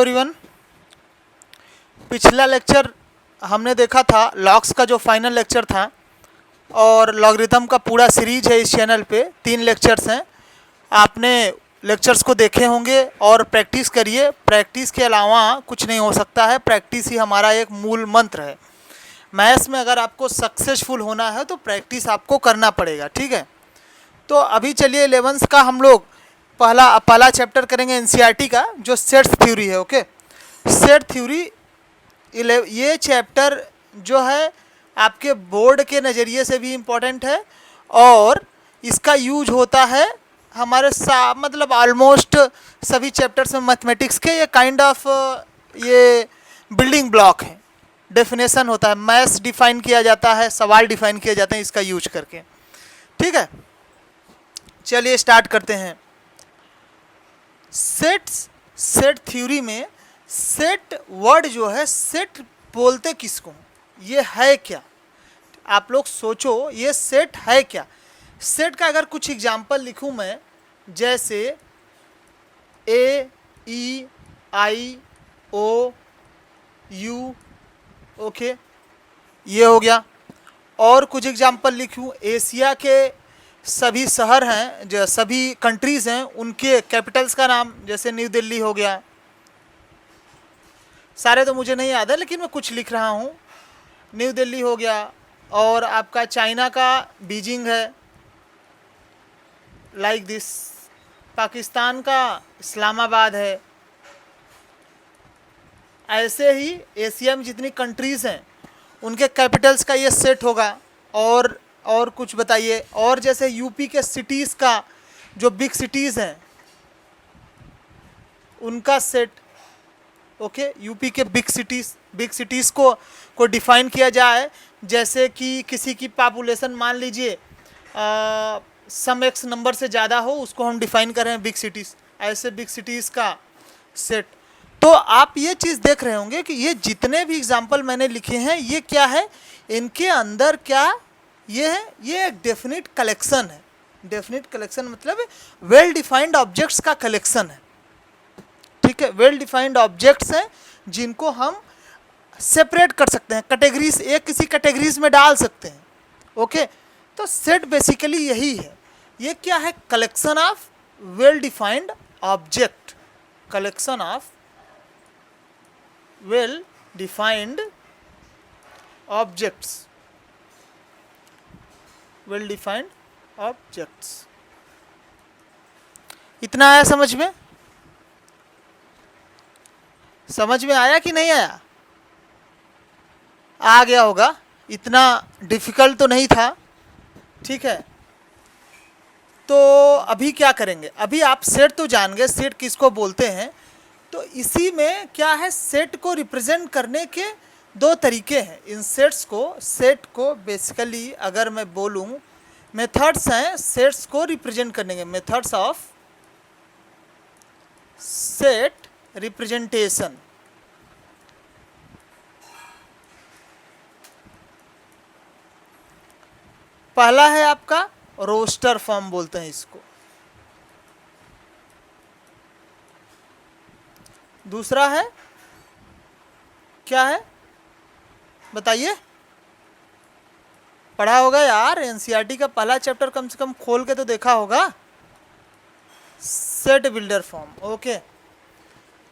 Everyone, पिछला lecture हमने देखा था लॉग्स का जो फाइनल लेक्चर था और लॉगरिथम का पूरा सीरीज है इस चैनल पे 3 लेक्चर्स हैं। आपने लेक्चर्स को देखे होंगे और प्रैक्टिस करिए। प्रैक्टिस के अलावा कुछ नहीं हो सकता है, प्रैक्टिस ही हमारा एक मूल मंत्र है। मैथ्स में अगर आपको सक्सेसफुल होना है तो प्रैक्टिस आपको करना पड़ेगा, ठीक है। तो अभी चलिए 11th का हम लोग पहला चैप्टर करेंगे एनसीईआरटी का, जो सेट्स थ्योरी है। ओके, सेट थ्योरी ये चैप्टर जो है आपके बोर्ड के नज़रिए से भी इम्पोर्टेंट है और इसका यूज होता है हमारे मतलब ऑलमोस्ट सभी चैप्टर्स में मैथमेटिक्स के। ये काइंड ऑफ ये बिल्डिंग ब्लॉक है, डेफिनेशन होता है, मैथ्स डिफाइन किया जाता है, सवाल डिफाइन किए जाते हैं इसका यूज करके, ठीक है। चलिए स्टार्ट करते हैं। सेट थ्योरी में सेट वर्ड जो है, सेट बोलते किसको, ये है क्या? आप लोग सोचो, ये सेट है क्या? सेट का अगर कुछ एग्जांपल लिखूं मैं, जैसे ए ई आई ओ यू, ओके, ये हो गया। और कुछ एग्जांपल लिखूं, एशिया के सभी शहर हैं, जो सभी कंट्रीज़ हैं, उनके कैपिटल्स का नाम, जैसे न्यू दिल्ली हो गया। सारे तो मुझे नहीं याद है लेकिन मैं कुछ लिख रहा हूँ। न्यू दिल्ली हो गया, और आपका चाइना का बीजिंग है, लाइक दिस। पाकिस्तान का इस्लामाबाद है। ऐसे ही एशिया में जितनी कंट्रीज़ हैं उनके कैपिटल्स का ये सेट होगा। और कुछ बताइए। और जैसे यूपी के सिटीज़ का, जो बिग सिटीज़ हैं उनका सेट, ओके। यूपी के बिग सिटीज़ को डिफाइन किया जाए, जैसे कि किसी की पॉपुलेशन मान लीजिए सम एक्स नंबर से ज़्यादा हो, उसको हम डिफाइन करें बिग सिटीज़। ऐसे बिग सिटीज़ का सेट। तो आप ये चीज़ देख रहे होंगे कि ये जितने भी एग्जाम्पल मैंने लिखे हैं, ये क्या है, इनके अंदर क्या ये है, ये एक डेफिनेट कलेक्शन है। डेफिनेट कलेक्शन मतलब वेल डिफाइंड ऑब्जेक्ट्स का कलेक्शन है, ठीक है। वेल डिफाइंड ऑब्जेक्ट्स हैं जिनको हम सेपरेट कर सकते हैं, कैटेगरीज, एक किसी कैटेगरीज में डाल सकते हैं, ओके। तो सेट बेसिकली यही है। ये क्या है? Collection of well defined object, collection of well defined objects, well defined objects. इतना आया समझ में? समझ में आया कि नहीं आया? आ गया होगा, इतना डिफ़िकल्ट तो नहीं था, ठीक है। तो अभी क्या करेंगे, अभी आप सेट तो जान गए, सेट किसको बोलते हैं। तो इसी में क्या है, सेट को रिप्रेजेंट करने के 2 तरीके हैं। इन सेट को बेसिकली अगर मैं बोलूँ, मेथड्स हैं सेट्स को रिप्रेजेंट करने के, मेथड्स ऑफ सेट रिप्रेजेंटेशन। पहला है आपका रोस्टर फॉर्म बोलते हैं इसको। दूसरा है क्या है, बताइए? पढ़ा होगा यार, एनसीईआरटी का पहला चैप्टर कम से कम खोल के तो देखा होगा। Set builder form, okay.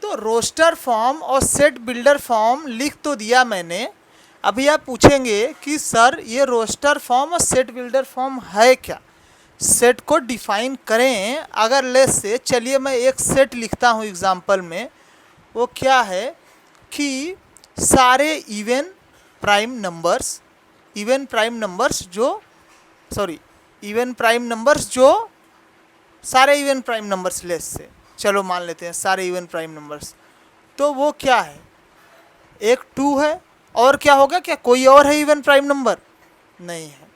तो रोस्टर फॉर्म और सेट बिल्डर फॉर्म लिख तो दिया मैंने। अभी आप पूछेंगे कि सर ये रोस्टर फॉर्म और सेट बिल्डर फॉर्म है क्या, सेट को डिफाइन करें। अगर लेस से चलिए मैं एक सेट लिखता हूँ एग्जाम्पल में। वो क्या है कि सारे इवन प्राइम नंबर्स जो सारे इवन प्राइम नंबर्स, लेस से चलो मान लेते हैं सारे इवन प्राइम नंबर्स। तो वो क्या है, एक 2 है, और क्या होगा, क्या कोई और है इवन प्राइम नंबर? नहीं है।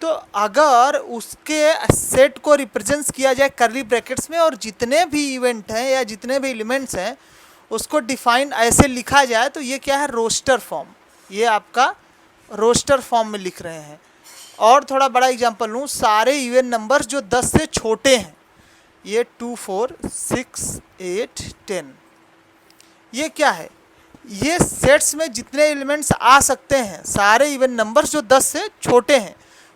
तो अगर उसके सेट को रिप्रेजेंट किया जाए कर्ली ब्रैकेट्स में, और जितने भी इवेंट हैं या जितने भी एलिमेंट्स हैं उसको डिफाइन ऐसे लिखा जाए, तो ये क्या है, रोस्टर फॉर्म। ये आपका रोस्टर फॉर्म में लिख रहे हैं। और थोड़ा बड़ा एग्जांपल लूँ, सारे इवन नंबर्स जो 10 से छोटे हैं, ये 2 4 6 8 10, ये क्या है, ये सेट्स में जितने एलिमेंट्स आ सकते हैं सारे इवन नंबर्स जो 10 से छोटे हैं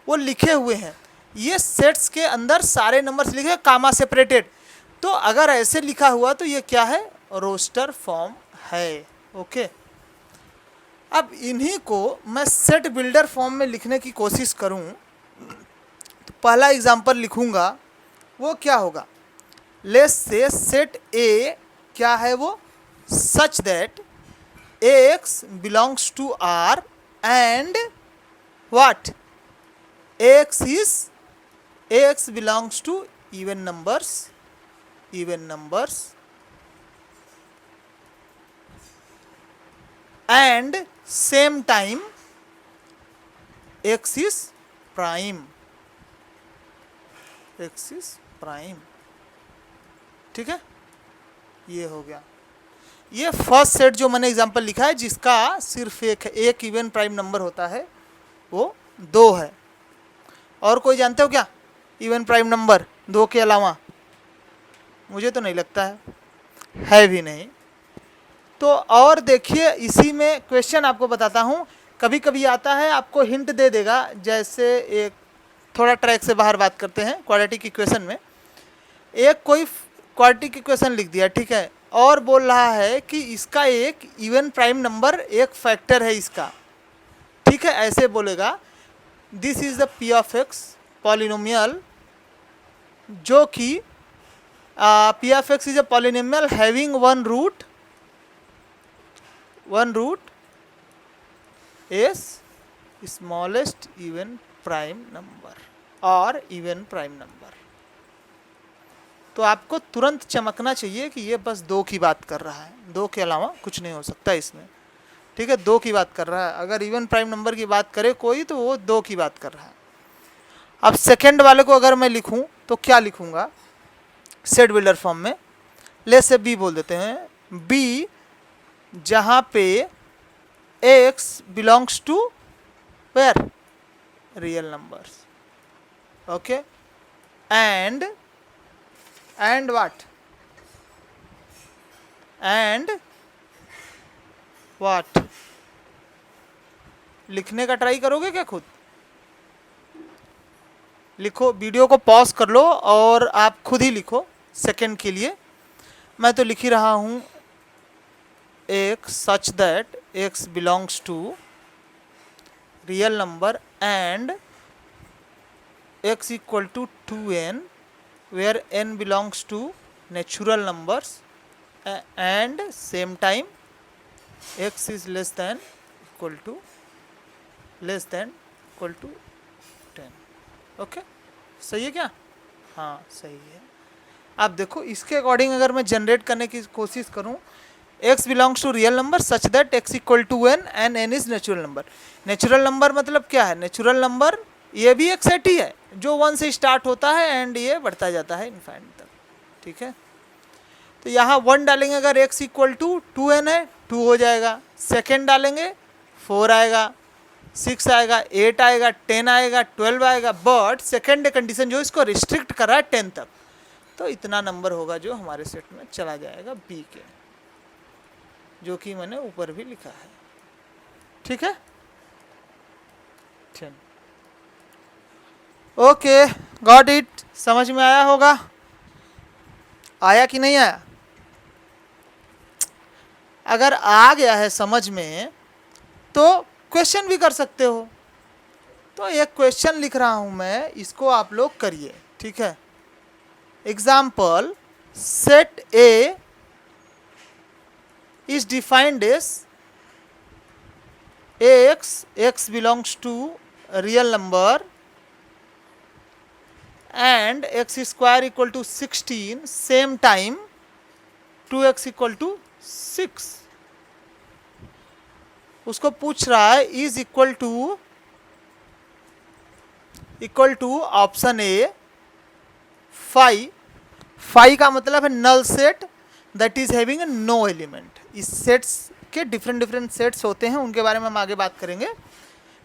वो लिखे हुए हैं। ये सेट्स के अंदर सारे नंबर्स लिखे कामा सेपरेटेड। तो अगर ऐसे लिखा हुआ तो ये क्या है, रोस्टर फॉर्म है। ओके, अब इन्हीं को मैं सेट बिल्डर फॉर्म में लिखने की कोशिश करूं तो पहला एग्जांपल लिखूंगा, वो क्या होगा, लेट्स से सेट ए क्या है वो, सच that x belongs to R and what, ax belongs to even numbers and same time x is prime, ठीक है। ये हो गया, ये फर्स्ट सेट जो मैंने एग्जांपल लिखा है जिसका सिर्फ एक इवन प्राइम नंबर होता है वो 2 है। और कोई जानते हो क्या इवन प्राइम नंबर 2 के अलावा? मुझे तो नहीं लगता है भी नहीं। तो और देखिए इसी में क्वेश्चन आपको बताता हूँ, कभी कभी आता है आपको हिंट दे देगा। जैसे एक थोड़ा ट्रैक से बाहर बात करते हैं, क्वाड्रेटिक इक्वेशन में एक कोई क्वाड्रेटिक इक्वेशन लिख दिया, ठीक है, और बोल रहा है कि इसका एक इवन प्राइम नंबर एक फैक्टर है इसका, ठीक है, ऐसे बोलेगा this is the p of x polynomial, जो कि p of x is a polynomial having one root as smallest even prime number और इवन प्राइम नंबर। तो आपको तुरंत चमकना चाहिए कि ये बस 2 की बात कर रहा है, 2 के अलावा कुछ नहीं हो सकता इसमें, ठीक है, 2 की बात कर रहा है। अगर इवन प्राइम नंबर की बात करे कोई तो वो 2 की बात कर रहा है। अब सेकंड वाले को अगर मैं लिखूं तो क्या लिखूंगा सेट बिल्डर फॉर्म में, ले से बी बोल देते हैं, बी जहाँ पे x belongs to where real numbers, okay, and what लिखने का ट्राई करोगे क्या? खुद लिखो, वीडियो को पॉज कर लो और आप खुद ही लिखो सेकंड के लिए। मैं तो लिख ही रहा हूँ, एक such that x belongs to real number and x equal to 2n where n belongs to natural numbers and same time x is less than equal to 10। Okay, सही है क्या? हाँ सही है। अब देखो इसके अकॉर्डिंग अगर मैं जनरेट करने की कोशिश करूँ, x belongs to real number such that x equal to n and n is natural number. Natural number मतलब क्या है? नेचुरल नंबर ये भी एक सेट ही है जो 1 से स्टार्ट होता है एंड ये बढ़ता जाता है इनफाइनाइट तक, ठीक है। तो यहाँ 1 डालेंगे अगर x इक्वल टू 2n है 2 हो जाएगा, सेकेंड डालेंगे 4 आएगा, 6 आएगा, 8 आएगा, 10 आएगा, 12 आएगा, बट सेकेंड कंडीशन जो इसको रिस्ट्रिक्ट कर रहा है 10 तक, तो इतना नंबर होगा जो हमारे सेट में चला जाएगा बी के, जो कि मैंने ऊपर भी लिखा है, ठीक है। ओके, गॉट इट, समझ में आया होगा? आया कि नहीं आया? अगर आ गया है समझ में तो क्वेश्चन भी कर सकते हो। तो एक क्वेश्चन लिख रहा हूं मैं, इसको आप लोग करिए, ठीक है। Example, set A is defined as x belongs to real number and x square equal to 16, same time 2x equal to 6। उसको पूछ रहा है is equal to option A 5। 5 का मतलब है null set that is having no element. इस sets के different sets होते हैं, उनके बारे में हम आगे बात करेंगे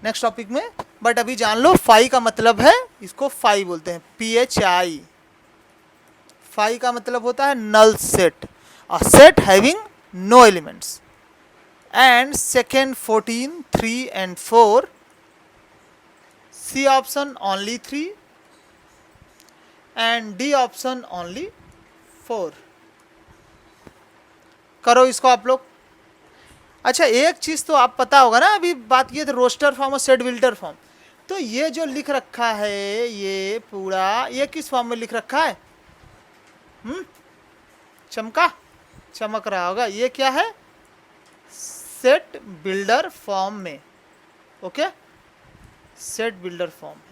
नेक्स्ट टॉपिक में, बट अभी जान लो फाई का मतलब है, इसको फाई बोलते हैं, PHI। फाई का मतलब होता है null set, a set having no elements. And second 14, 3 and 4. C option only 3 and D option only 4. करो इसको आप लोग। अच्छा, एक चीज़ तो आप पता होगा ना, अभी बात किए थे रोस्टर फॉर्म और सेट बिल्डर फॉर्म। तो ये जो लिख रखा है ये पूरा, ये किस फॉर्म में लिख रखा है? चमक रहा होगा। ये क्या है? सेट बिल्डर फॉर्म में। ओके, सेट बिल्डर फॉर्म में।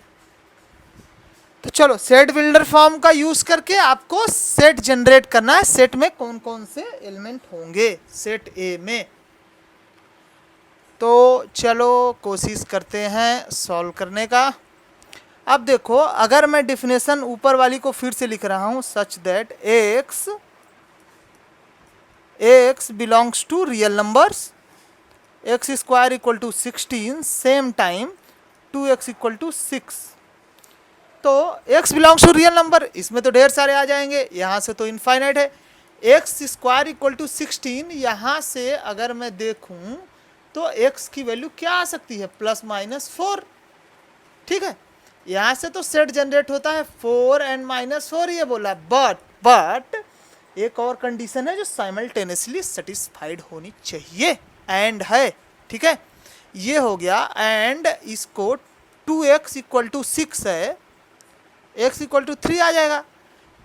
तो चलो, सेट बिल्डर फॉर्म का यूज करके आपको सेट जनरेट करना है। सेट में कौन कौन से एलिमेंट होंगे सेट ए में। तो चलो कोशिश करते हैं सॉल्व करने का। अब देखो, अगर मैं डिफिनेशन ऊपर वाली को फिर से लिख रहा हूं, such that x belongs to real numbers, x square equal to 16, same time 2x equal to 6। तो x belongs to real number, इसमें तो ढेर सारे आ जाएंगे, यहाँ से तो इनफाइनाइट है। x स्क्वायर इक्वल टू 16, यहाँ से अगर मैं देखूं तो x की वैल्यू क्या आ सकती है? ±4। ठीक है, यहाँ से तो सेट जनरेट होता है 4 and -4 ये बोला। बट एक और कंडीशन है जो साइमल्टेनियसली सेटिस्फाइड होनी चाहिए, एंड है। ठीक है, ये हो गया। एंड इसको 2x इक्वल टू 6 है, x इक्वल टू 3 आ जाएगा,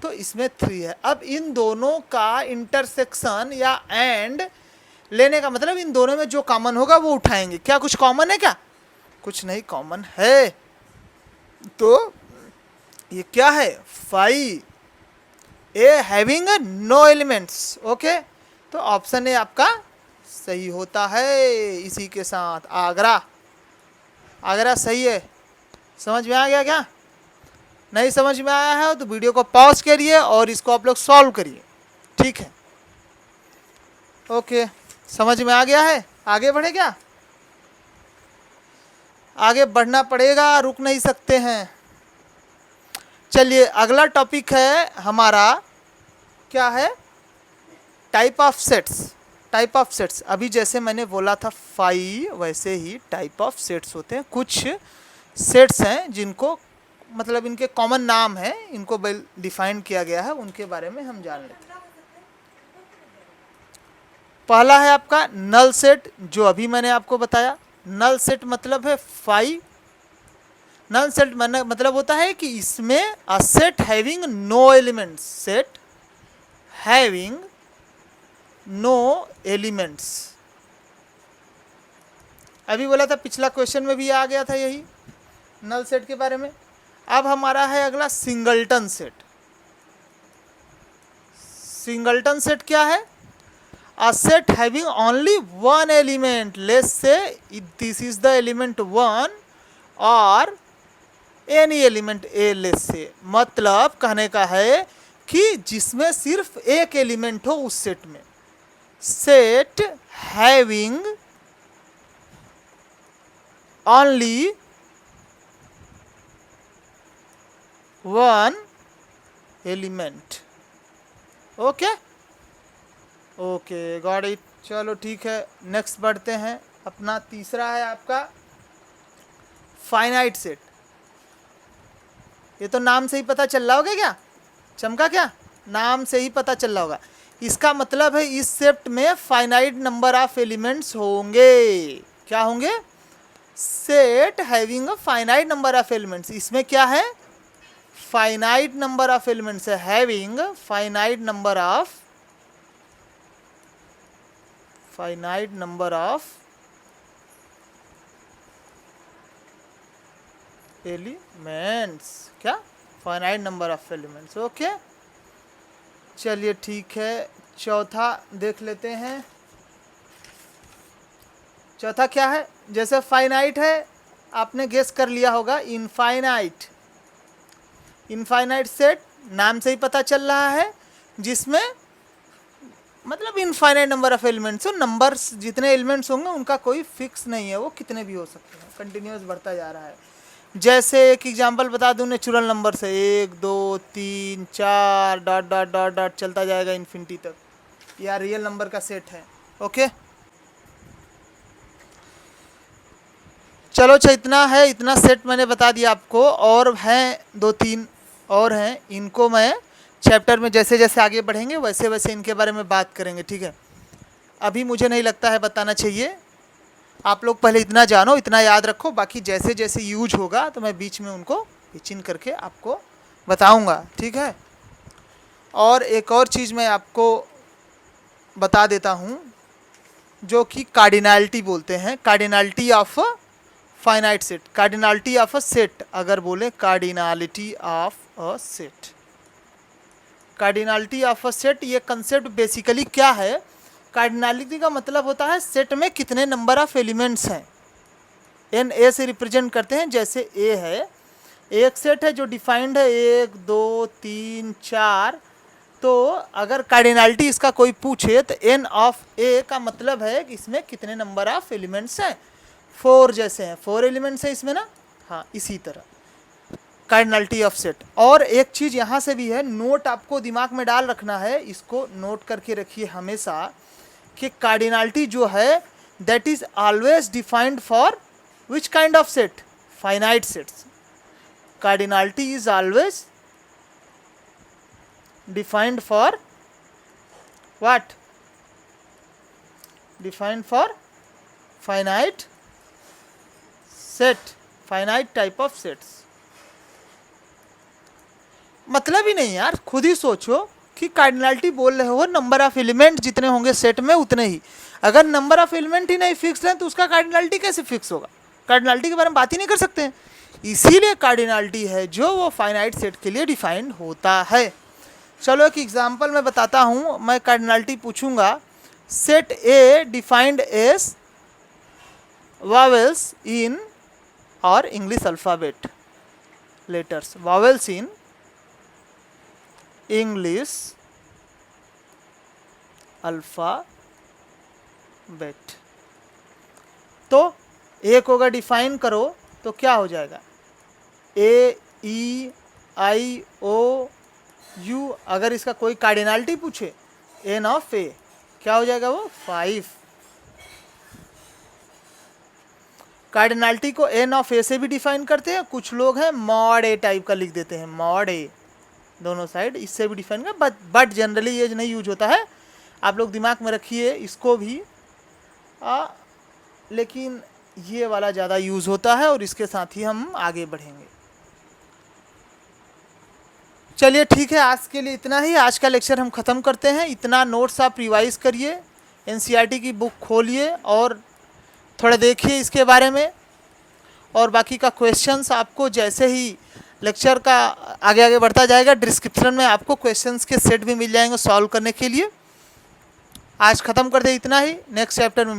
तो इसमें 3 है। अब इन दोनों का इंटरसेक्शन या एंड लेने का मतलब इन दोनों में जो कॉमन होगा वो उठाएंगे। क्या कुछ कॉमन है? क्या कुछ नहीं कॉमन है। तो ये क्या है? 5 A having no elements. Okay, तो ऑप्शन ए आपका सही होता है। इसी के साथ आगरा सही है। समझ में आ गया? क्या नहीं समझ में आया है तो वीडियो को पॉज करिए और इसको आप लोग सॉल्व करिए। ठीक है, ओके, समझ में आ गया है? आगे बढ़े क्या? आगे बढ़ना पड़ेगा, रुक नहीं सकते हैं। चलिए, अगला टॉपिक है हमारा, क्या है? Type of sets. Type of sets, अभी जैसे मैंने बोला था 5, वैसे ही टाइप ऑफ सेट्स होते हैं। कुछ सेट्स हैं जिनको मतलब इनके कॉमन नाम है, इनको डिफाइन किया गया है, उनके बारे में हम जान लेते हैं। पहला है आपका नल सेट, जो अभी मैंने आपको बताया। नल सेट मतलब है 5। नल सेट मतलब होता है कि इसमें a set having no elements, set having no elements. अभी बोला था, पिछला क्वेश्चन में भी आ गया था यही नल सेट के बारे में। अब हमारा है अगला सिंगलटन सेट। सिंगलटन सेट क्या है? A set having only one element, let's say this is the element 1 or any element a, let's say। मतलब कहने का है कि जिसमें सिर्फ एक एलिमेंट हो उस सेट में। Set having only one element. Okay okay, got it. चलो ठीक है, नेक्स्ट बढ़ते हैं। अपना तीसरा है आपका फाइनाइट सेट। ये तो नाम से ही पता चल रहा होगा। क्या चमका? क्या नाम से ही पता चल रहा होगा। इसका मतलब है इस सेट में फाइनाइट नंबर ऑफ एलिमेंट्स होंगे। क्या होंगे? Set having a finite number of elements. इसमें क्या है? फाइनाइट नंबर ऑफ एलिमेंट्स है, having finite number of elements. क्या? Finite number of elements. Okay, चलिए ठीक है। चौथा देख लेते हैं। चौथा क्या है? जैसे फाइनाइट है, आपने गेस कर लिया होगा, इनफाइनाइट। इनफाइनाइट सेट नाम से ही पता चल रहा है, जिसमें मतलब इनफाइनाइट नंबर ऑफ एलिमेंट्स हो। नंबर्स जितने एलिमेंट्स होंगे उनका कोई फिक्स नहीं है, वो कितने भी हो सकते हैं, कंटिन्यूस बढ़ता जा रहा है। जैसे एक एग्जांपल बता दूं, नेचुरल नंबर से 1 2 3 4 डॉट डॉट डॉट डॉट चलता जाएगा इन्फिनिटी तक। या रियल नंबर का सेट है। ओके, चलो अच्छा, इतना है, इतना सेट मैंने बता दिया आपको। और हैं 2-3 और हैं, इनको मैं चैप्टर में जैसे जैसे आगे बढ़ेंगे वैसे वैसे इनके बारे में बात करेंगे, ठीक है। अभी मुझे नहीं लगता है बताना चाहिए। आप लोग पहले इतना जानो, इतना याद रखो, बाकी जैसे जैसे यूज होगा तो मैं बीच में उनको चिन करके आपको बताऊंगा, ठीक है। और एक और चीज़ मैं आपको बता देता हूँ, जो कि कार्डिनैलिटी बोलते हैं, cardinality of finite set, cardinality of a set. अगर बोले cardinality of a set, cardinality of a set, ये कंसेप्ट बेसिकली क्या है? कार्डिनैलिटी का मतलब होता है सेट में कितने नंबर ऑफ एलिमेंट्स हैं। एन ए से रिप्रेजेंट करते हैं, जैसे ए है, एक सेट है जो डिफाइंड है 1 2 3 4, तो अगर कार्डिनैलिटी इसका कोई पूछे तो एन ऑफ ए का मतलब है कि इसमें कितने नंबर ऑफ एलिमेंट्स हैं। 4 जैसे हैं, 4 एलिमेंट्स हैं इसमें ना, हाँ, इसी तरह कार्डिनैलिटी ऑफ सेट। और एक चीज़ यहाँ से भी है, नोट आपको दिमाग में डाल रखना है, इसको नोट करके रखिए हमेशा, कि कार्डिनैलिटी जो है that is always defined for which kind of set? Finite sets. Cardinality is always defined for what? Defined for finite set, finite type of sets. मतलब ही नहीं यार, खुद ही सोचो कि कार्डिनैलिटी बोल रहे हो नंबर ऑफ एलिमेंट जितने होंगे सेट में उतने ही, अगर नंबर ऑफ एलिमेंट ही नहीं फिक्स है तो उसका कार्डिनैलिटी कैसे फिक्स होगा? कार्डिनैलिटी के बारे में बात ही नहीं कर सकते हैं। इसीलिए कार्डिनैलिटी है जो वो फाइनाइट सेट के लिए डिफाइंड होता है। चलो एक एग्जांपल मैं बताता हूँ, मैं कार्डिनैलिटी पूछूंगा, set A defined as vowels in or English alphabet letters, vowels in English alphabet। तो एक होगा डिफाइन करो तो क्या हो जाएगा? ए ई आई ओ यू। अगर इसका कोई कार्डिनैलिटी पूछे एन ऑफ ए, क्या हो जाएगा वो? 5। कार्डिनैलिटी को एन ऑफ ए से भी डिफाइन करते हैं, कुछ लोग हैं मॉड ए टाइप का लिख देते हैं, मॉड ए दोनों साइड, इससे भी डिफाइन कर, बट जनरली ये नहीं यूज होता है। आप लोग दिमाग में रखिए इसको भी, लेकिन ये वाला ज़्यादा यूज़ होता है और इसके साथ ही हम आगे बढ़ेंगे। चलिए ठीक है, आज के लिए इतना ही, आज का लेक्चर हम ख़त्म करते हैं। इतना नोट्स आप रिवाइज करिए, एनसीईआरटी की बुक खोलिए और थोड़ा देखिए इसके बारे में, और बाकी का क्वेश्चंस आपको जैसे ही लेक्चर का आगे आगे बढ़ता जाएगा डिस्क्रिप्शन में आपको क्वेश्चंस के सेट भी मिल जाएंगे सॉल्व करने के लिए। आज ख़त्म कर दे, इतना ही, नेक्स्ट चैप्टर में